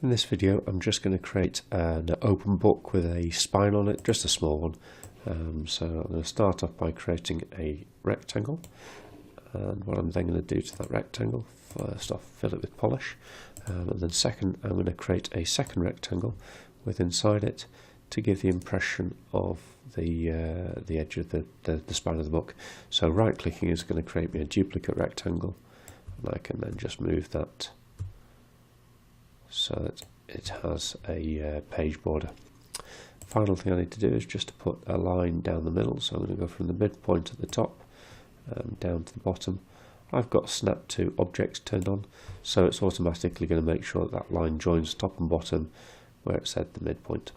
In this video I'm just going to create an open book with a spine on it, just a small one. So I'm going to start off by creating a rectangle, and what I'm then going to do to that rectangle, first off fill it with polish, and then second I'm going to create a second rectangle with inside it to give the impression of the edge of the spine of the book. So right clicking is going to create me a duplicate rectangle, and I can then just move that so that it has a page border. Final thing I need to do is just to put a line down the middle, so I'm going to go from the midpoint at the top down to the bottom. I've got snap to objects turned on, so it's automatically going to make sure that that line joins top and bottom where it's at the midpoint.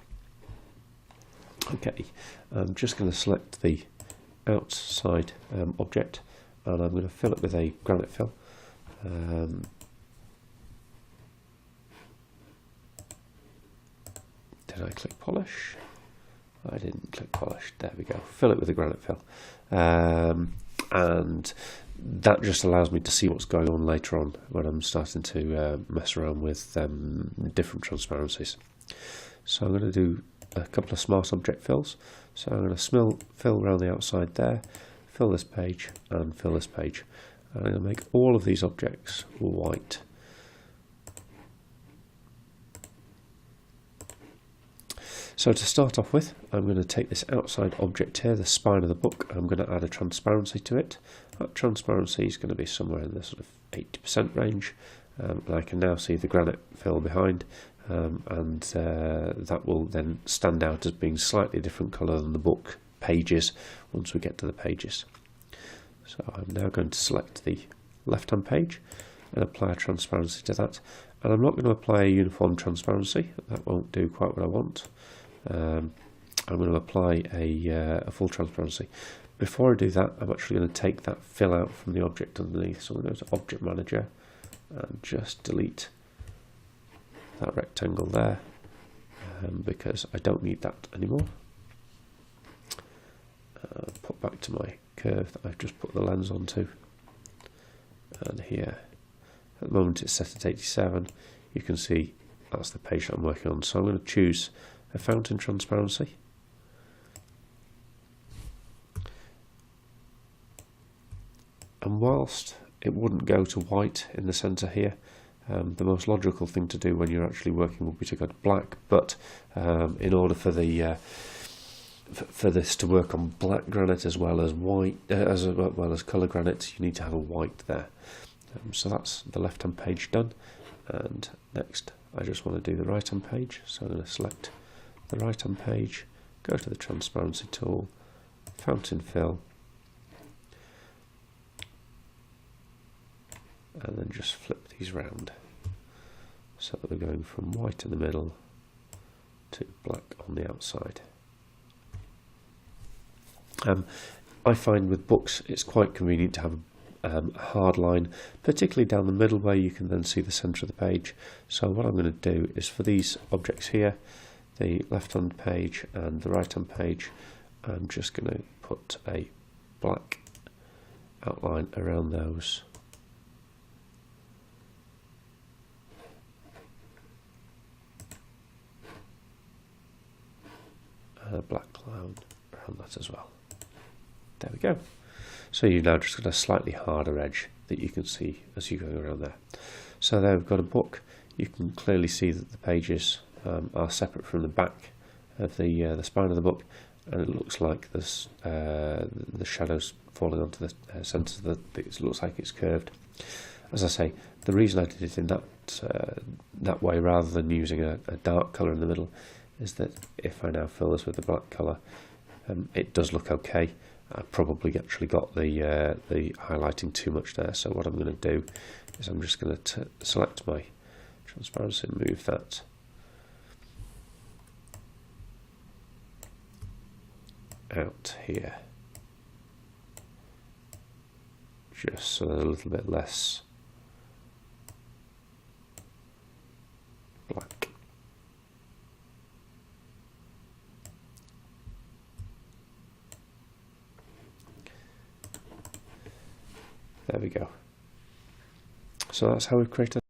Okay, I'm just going to select the outside object, and I'm going to fill it with a granite fill. Did I click polish? I didn't click polish. There we go. Fill it with a granite fill. And that just allows me to see what's going on later on when I'm starting to mess around with different transparencies. So I'm going to do a couple of smart object fills. So I'm going to fill around the outside there, fill this page and fill this page. And I'm going to make all of these objects white. So to start off with, I'm going to take this outside object here, the spine of the book, I'm going to add a transparency to it. That transparency is going to be somewhere in the sort of 80% range, and I can now see the granite fill behind, and that will then stand out as being slightly different colour than the book pages once we get to the pages. So I'm now going to select the left hand page and apply a transparency to that, and I'm not going to apply a uniform transparency, that won't do quite what I want. I'm going to apply a full transparency. Before I do that, I'm actually going to take that fill out from the object underneath. So I'm going to go to Object Manager and just delete that rectangle there, because I don't need that anymore. Put back to my curve that I've just put the lens onto, and here at the moment it's set at 87. You can see that's the page that I'm working on. So I'm going to choose a fountain transparency, and whilst it wouldn't go to white in the centre here, the most logical thing to do when you're actually working would be to go to black, but in order for the for this to work on black granite as well as white, as well as colour granite, you need to have a white there. So that's the left hand page done, and next I just want to do the right hand page, so I'm going to select the right hand page, go to the transparency tool, fountain fill, and then just flip these round so that we're going from white in the middle to black on the outside. I find with books it's quite convenient to have a hard line, particularly down the middle where you can then see the centre of the page. So what I'm going to do is for these objects here, the left hand page and the right hand page, I'm just going to put a black outline around those, and a black line around that as well. There we go. So you've now just got a slightly harder edge that you can see as you go around there. So there we've got a book. You can clearly see that the pages are separate from the back of the spine of the book, and it looks like there's the shadows falling onto the centre of the. It looks like it's curved. As I say, the reason I did it in that way rather than using a dark colour in the middle is that if I now fill this with the black colour, it does look okay. I probably actually got the highlighting too much there. So what I'm going to do is I'm just going to select my transparency and move that out here, just so there's a little bit less black. There we go. So that's how we've created